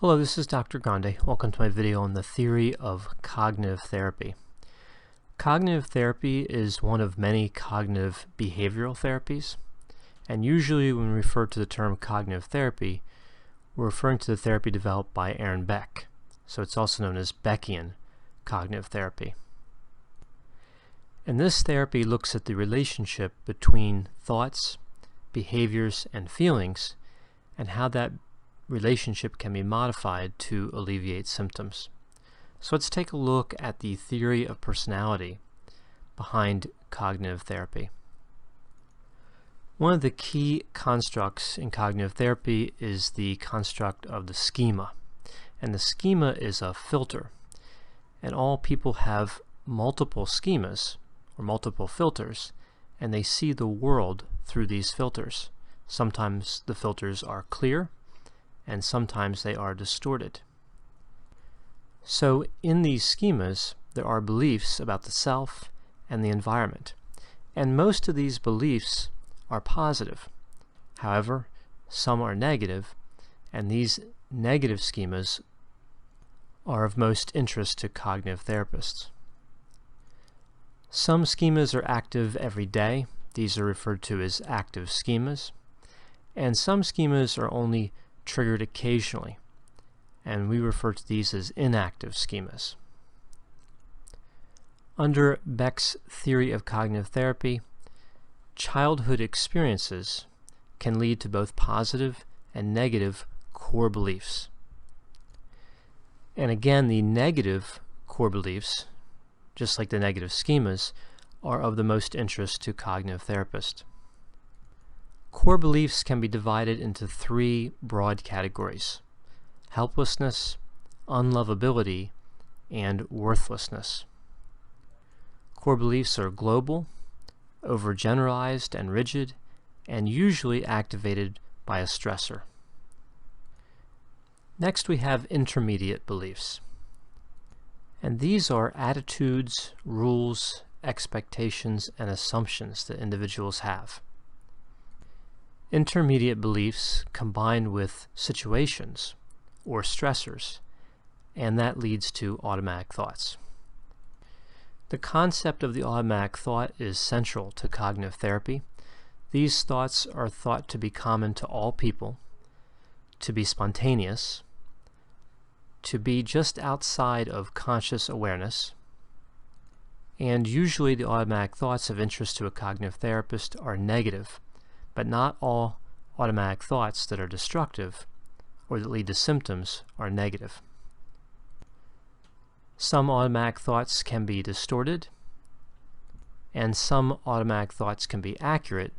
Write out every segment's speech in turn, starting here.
Hello, this is Dr. Grande. Welcome to my video on the theory of cognitive therapy. Cognitive therapy is one of many cognitive behavioral therapies, and usually when we refer to the term cognitive therapy, we're referring to the therapy developed by Beck. So it's also known as Beckian cognitive therapy. And this therapy looks at the relationship between thoughts, behaviors, and feelings, and how that relationship can be modified to alleviate symptoms. So let's take a look at the theory of personality behind cognitive therapy. One of the key constructs in cognitive therapy is the construct of the schema. And the schema is a filter. And all people have multiple schemas or multiple filters, and they see the world through these filters. Sometimes the filters are clear, and sometimes they are distorted. So in these schemas, there are beliefs about the self and the environment. And most of these beliefs are positive. However, some are negative, and these negative schemas are of most interest to cognitive therapists. Some schemas are active every day. These are referred to as active schemas. And some schemas are only triggered occasionally, and we refer to these as inactive schemas. Under Beck's theory of cognitive therapy, childhood experiences can lead to both positive and negative core beliefs. And again, the negative core beliefs, just like the negative schemas, are of the most interest to cognitive therapists. Core beliefs can be divided into three broad categories: helplessness, unlovability, and worthlessness. Core beliefs are global, overgeneralized and rigid, and usually activated by a stressor. Next, we have intermediate beliefs. And these are attitudes, rules, expectations, and assumptions that individuals have. Intermediate beliefs combine with situations or stressors, and that leads to automatic thoughts. The concept of the automatic thought is central to cognitive therapy. These thoughts are thought to be common to all people, to be spontaneous, to be just outside of conscious awareness, and usually the automatic thoughts of interest to a cognitive therapist are negative. But not all automatic thoughts that are destructive or that lead to symptoms are negative. Some automatic thoughts can be distorted, and some automatic thoughts can be accurate,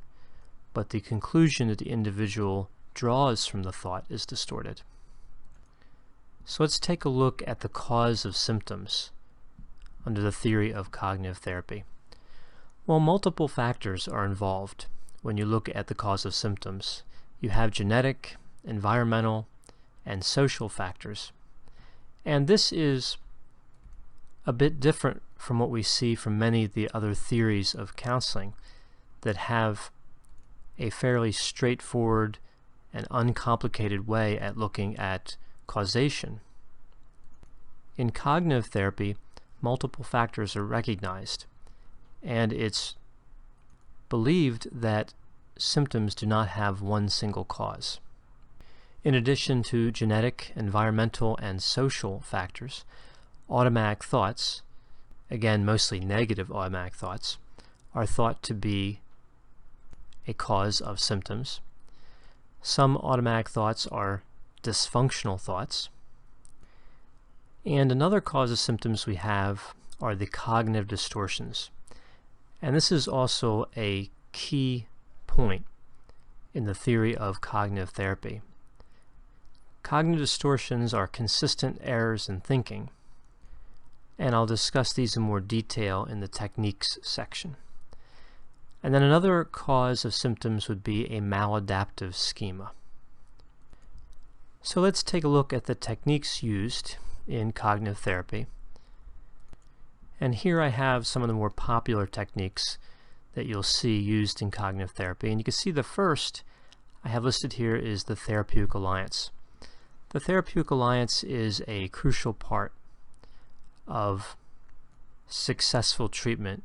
but the conclusion that the individual draws from the thought is distorted. So let's take a look at the cause of symptoms under the theory of cognitive therapy. Well, multiple factors are involved. When you look at the cause of symptoms, you have genetic, environmental, and social factors. And this is a bit different from what we see from many of the other theories of counseling that have a fairly straightforward and uncomplicated way at looking at causation. In cognitive therapy, multiple factors are recognized, and it's believed that symptoms do not have one single cause. In addition to genetic, environmental, and social factors, automatic thoughts, again mostly negative automatic thoughts, are thought to be a cause of symptoms. Some automatic thoughts are dysfunctional thoughts. And another cause of symptoms we have are the cognitive distortions. And this is also a key point in the theory of cognitive therapy. Cognitive distortions are consistent errors in thinking, and I'll discuss these in more detail in the techniques section. And then another cause of symptoms would be a maladaptive schema. So let's take a look at the techniques used in cognitive therapy. And here I have some of the more popular techniques that you'll see used in cognitive therapy. And you can see the first I have listed here is the therapeutic alliance. The therapeutic alliance is a crucial part of successful treatment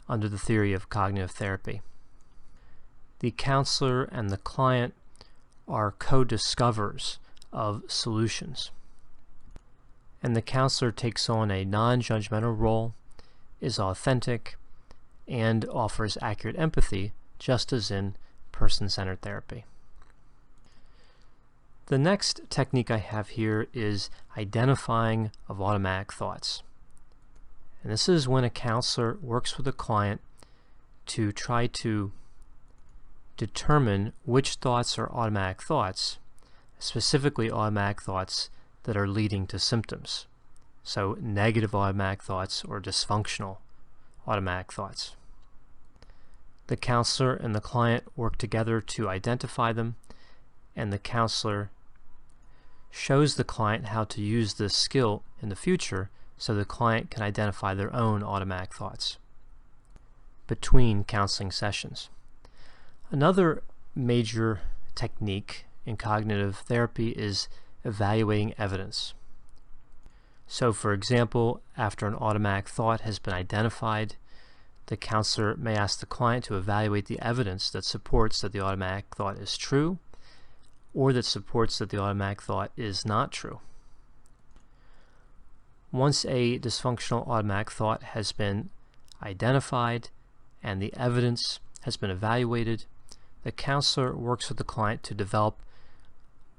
under the theory of cognitive therapy. The counselor and the client are co-discoverers of solutions, and the counselor takes on a non-judgmental role, is authentic, and offers accurate empathy, just as in person-centered therapy. The next technique I have here is identifying of automatic thoughts. And this is when a counselor works with a client to try to determine which thoughts are automatic thoughts, specifically automatic thoughts that are leading to symptoms. So negative automatic thoughts or dysfunctional automatic thoughts. The counselor and the client work together to identify them, and the counselor shows the client how to use this skill in the future so the client can identify their own automatic thoughts between counseling sessions. Another major technique in cognitive therapy is evaluating evidence. So, for example, after an automatic thought has been identified, the counselor may ask the client to evaluate the evidence that supports that the automatic thought is true, or that supports that the automatic thought is not true. Once a dysfunctional automatic thought has been identified and the evidence has been evaluated, the counselor works with the client to develop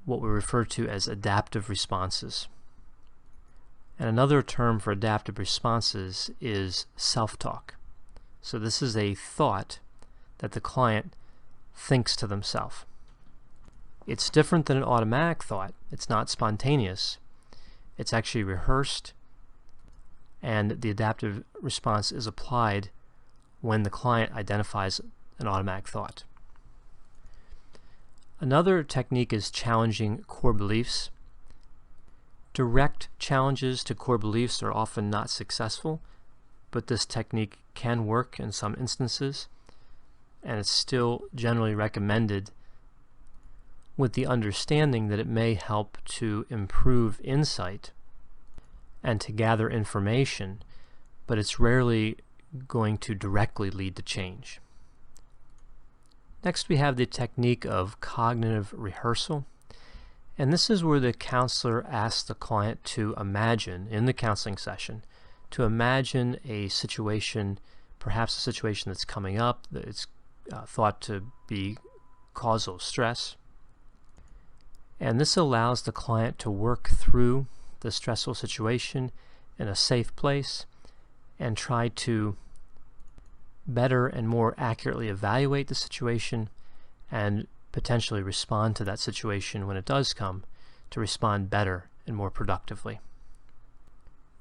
what we refer to as adaptive responses. And another term for adaptive responses is self-talk. So this is a thought that the client thinks to themselves. It's different than an automatic thought. It's not spontaneous. It's actually rehearsed, and the adaptive response is applied when the client identifies an automatic thought. Another technique is challenging core beliefs. Direct challenges to core beliefs are often not successful, but this technique can work in some instances, and it's still generally recommended with the understanding that it may help to improve insight and to gather information, but it's rarely going to directly lead to change. Next, we have the technique of cognitive rehearsal, and this is where the counselor asks the client to imagine, in the counseling session, to imagine a situation, perhaps a situation that's coming up, that it's thought to be causal stress. And this allows the client to work through the stressful situation in a safe place and try to better and more accurately evaluate the situation and potentially respond to that situation when it does come, to respond better and more productively.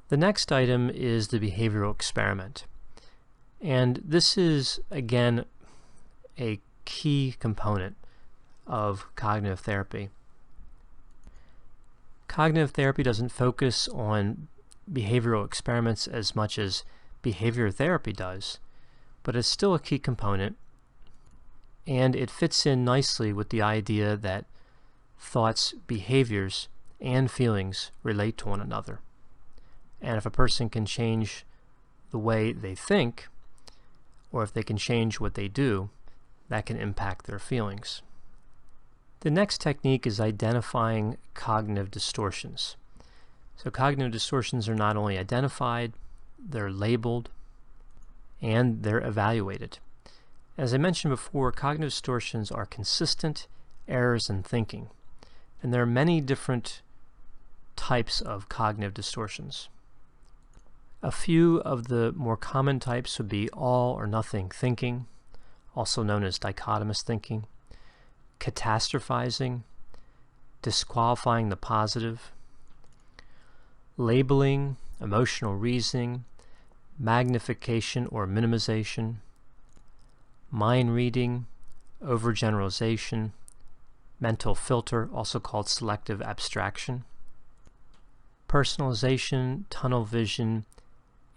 The next item is the behavioral experiment. And this is, again, a key component of cognitive therapy. Cognitive therapy doesn't focus on behavioral experiments as much as behavior therapy does, but it's still a key component, and it fits in nicely with the idea that thoughts, behaviors, and feelings relate to one another. And if a person can change the way they think, or if they can change what they do, that can impact their feelings. The next technique is identifying cognitive distortions. So cognitive distortions are not only identified, they're labeled, and they're evaluated. As I mentioned before, cognitive distortions are consistent errors in thinking, and there are many different types of cognitive distortions. A few of the more common types would be all or nothing thinking, also known as dichotomous thinking, catastrophizing, disqualifying the positive, labeling, emotional reasoning, magnification or minimization, mind reading, overgeneralization, mental filter, also called selective abstraction, personalization, tunnel vision,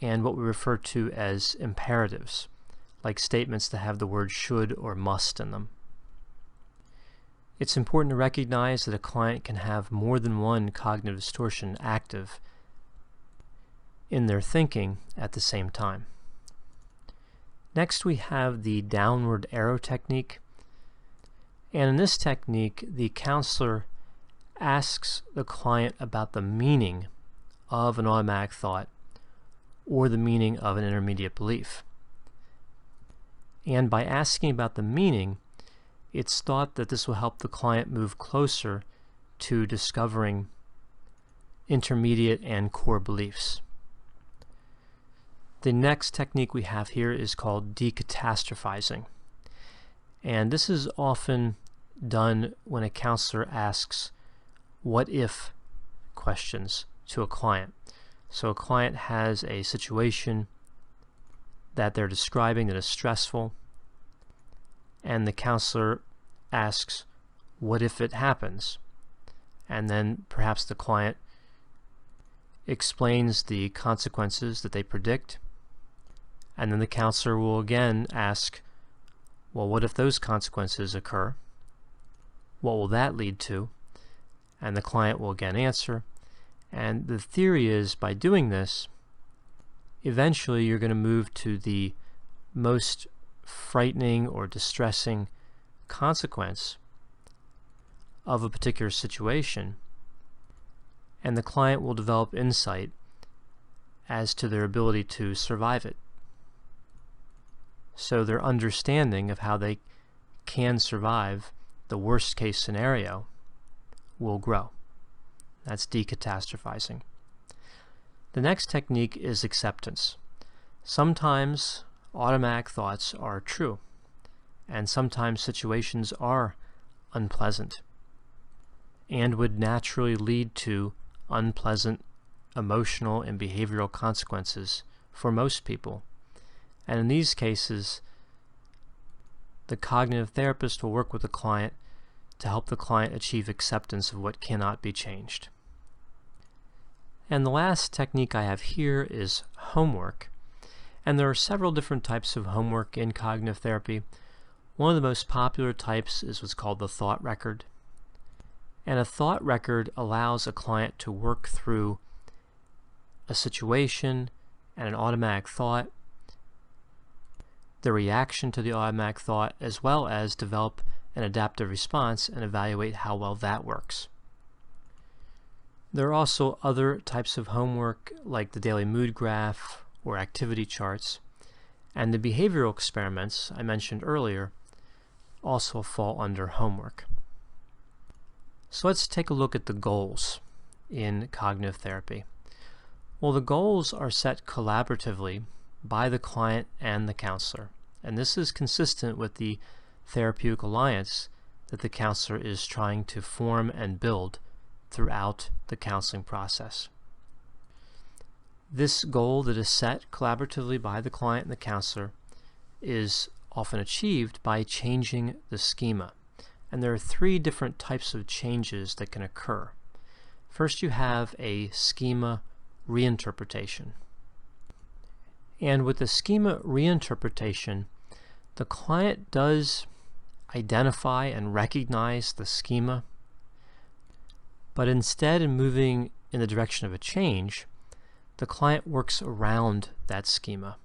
and what we refer to as imperatives, like statements that have the word should or must in them. It's important to recognize that a client can have more than one cognitive distortion active in their thinking at the same time. Next, we have the downward arrow technique. And in this technique, the counselor asks the client about the meaning of an automatic thought or the meaning of an intermediate belief. And by asking about the meaning, it's thought that this will help the client move closer to discovering intermediate and core beliefs. The next technique we have here is called decatastrophizing. And this is often done when a counselor asks what if questions to a client. So a client has a situation that they're describing that is stressful, and the counselor asks, what if it happens? And then perhaps the client explains the consequences that they predict, and then the counselor will again ask, well, what if those consequences occur? What will that lead to? And the client will again answer. And the theory is, by doing this, eventually you're going to move to the most frightening or distressing consequence of a particular situation, and the client will develop insight as to their ability to survive it. So their understanding of how they can survive the worst case scenario will grow. That's decatastrophizing. The next technique is acceptance. Sometimes automatic thoughts are true, and sometimes situations are unpleasant and would naturally lead to unpleasant emotional and behavioral consequences for most people. And in these cases, the cognitive therapist will work with the client to help the client achieve acceptance of what cannot be changed. And the last technique I have here is homework. And there are several different types of homework in cognitive therapy. One of the most popular types is what's called the thought record. And a thought record allows a client to work through a situation and an automatic thought, the reaction to the automatic thought, as well as develop an adaptive response and evaluate how well that works. There are also other types of homework like the daily mood graph or activity charts, and the behavioral experiments I mentioned earlier also fall under homework. So let's take a look at the goals in cognitive therapy. Well, the goals are set collaboratively by the client and the counselor, and this is consistent with the therapeutic alliance that the counselor is trying to form and build throughout the counseling process. This goal that is set collaboratively by the client and the counselor is often achieved by changing the schema. And there are three different types of changes that can occur. First, you have a schema reinterpretation. And with the schema reinterpretation, the client does identify and recognize the schema, but instead of moving in the direction of a change, the client works around that schema.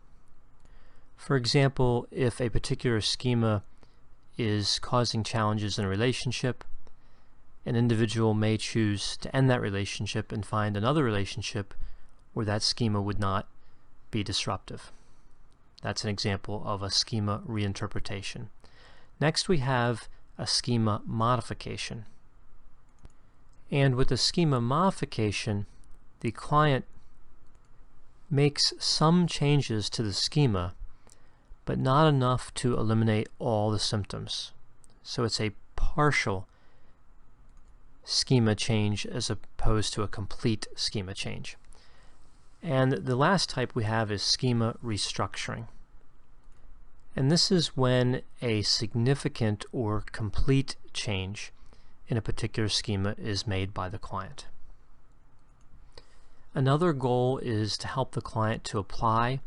For example, if a particular schema is causing challenges in a relationship, an individual may choose to end that relationship and find another relationship where that schema would not be disruptive. That's an example of a schema reinterpretation. Next, we have a schema modification. And with the schema modification, the client makes some changes to the schema, but not enough to eliminate all the symptoms. So it's a partial schema change as opposed to a complete schema change. And the last type we have is schema restructuring. And this is when a significant or complete change in a particular schema is made by the client. Another goal is to help the client to apply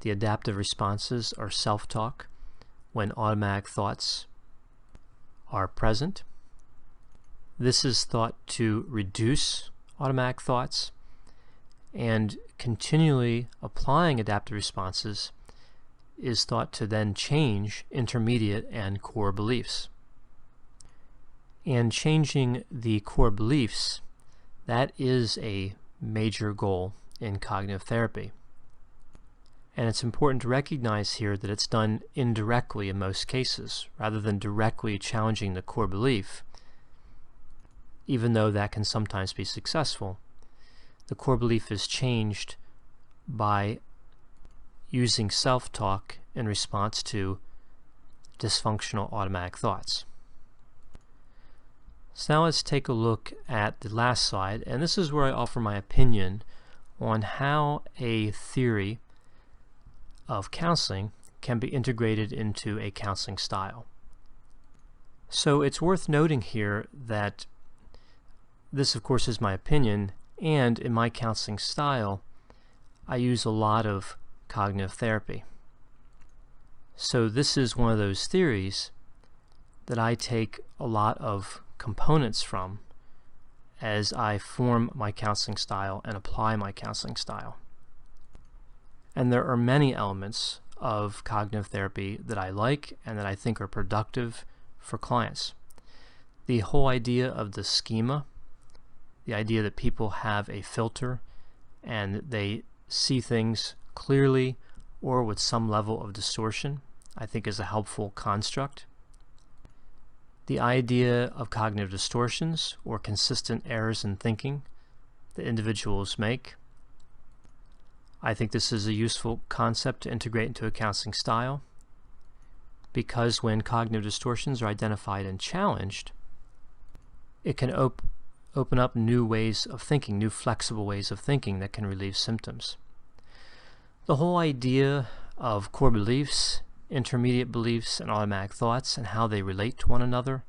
the adaptive responses or self-talk when automatic thoughts are present. This is thought to reduce automatic thoughts, and continually applying adaptive responses is thought to then change intermediate and core beliefs. And changing the core beliefs, that is a major goal in cognitive therapy. And it's important to recognize here that it's done indirectly in most cases, rather than directly challenging the core belief, even though that can sometimes be successful. The core belief is changed by using self-talk in response to dysfunctional automatic thoughts. So now let's take a look at the last slide, and this is where I offer my opinion on how a theory of counseling can be integrated into a counseling style. So it's worth noting here that this, of course, is my opinion, and in my counseling style, I use a lot of cognitive therapy. So this is one of those theories that I take a lot of components from as I form my counseling style and apply my counseling style. And there are many elements of cognitive therapy that I like and that I think are productive for clients. The whole idea of the schema, the idea that people have a filter and they see things clearly or with some level of distortion, I think is a helpful construct. The idea of cognitive distortions or consistent errors in thinking that individuals make, I think this is a useful concept to integrate into a counseling style, because when cognitive distortions are identified and challenged, it can open up new ways of thinking, new flexible ways of thinking that can relieve symptoms. The whole idea of core beliefs, intermediate beliefs, and automatic thoughts and how they relate to one another,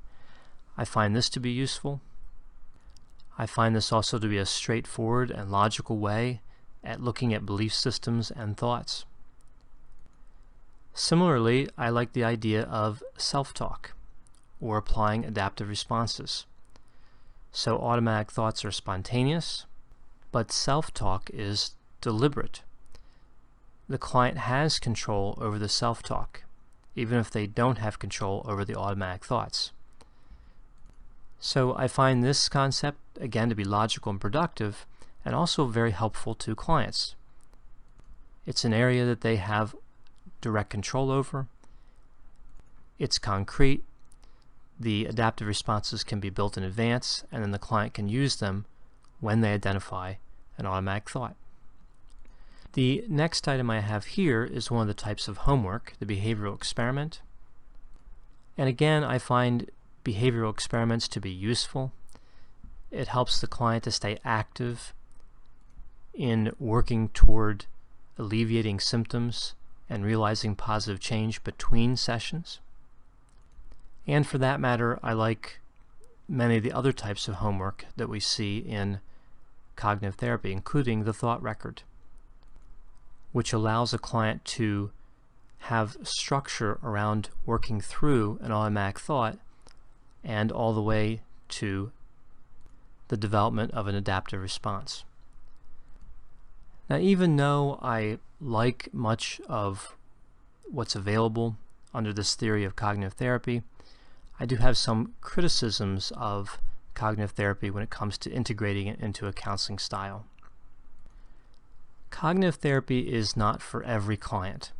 I find this to be useful. I find this also to be a straightforward and logical way at looking at belief systems and thoughts. Similarly, I like the idea of self-talk or applying adaptive responses. So automatic thoughts are spontaneous, but self-talk is deliberate. The client has control over the self-talk, even if they don't have control over the automatic thoughts. So I find this concept, again, to be logical and productive, and also very helpful to clients. It's an area that they have direct control over. It's concrete. The adaptive responses can be built in advance, and then the client can use them when they identify an automatic thought. The next item I have here is one of the types of homework, the behavioral experiment. And again, I find behavioral experiments to be useful. It helps the client to stay active in working toward alleviating symptoms and realizing positive change between sessions. And for that matter, I like many of the other types of homework that we see in cognitive therapy, including the thought record, which allows a client to have structure around working through an automatic thought and all the way to the development of an adaptive response. Now, even though I like much of what's available under this theory of cognitive therapy, I do have some criticisms of cognitive therapy when it comes to integrating it into a counseling style. Cognitive therapy is not for every client.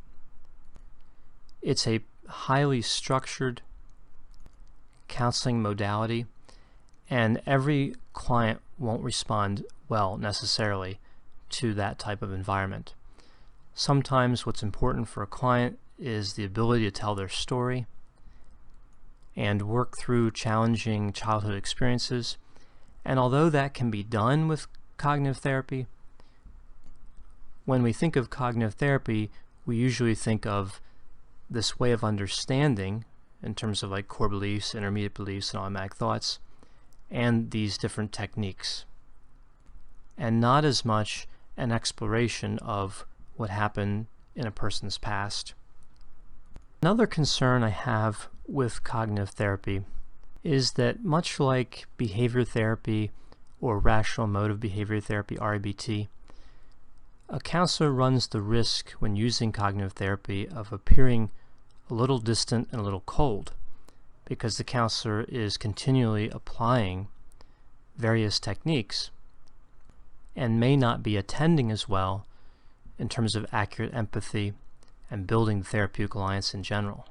It's a highly structured counseling modality, and every client won't respond well necessarily to that type of environment. Sometimes what's important for a client is the ability to tell their story and work through challenging childhood experiences. And although that can be done with cognitive therapy, when we think of cognitive therapy, we usually think of this way of understanding in terms of like core beliefs, intermediate beliefs, and automatic thoughts, and these different techniques, and not as much an exploration of what happened in a person's past. Another concern I have with cognitive therapy is that much like behavior therapy or rational emotive behavior therapy, REBT, a counselor runs the risk when using cognitive therapy of appearing a little distant and a little cold, because the counselor is continually applying various techniques and may not be attending as well in terms of accurate empathy and building the therapeutic alliance in general.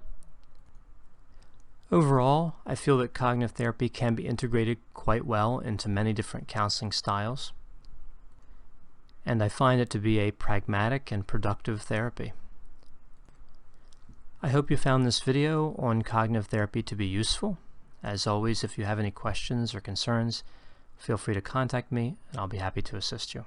Overall, I feel that cognitive therapy can be integrated quite well into many different counseling styles, and I find it to be a pragmatic and productive therapy. I hope you found this video on cognitive therapy to be useful. As always, if you have any questions or concerns, feel free to contact me and I'll be happy to assist you.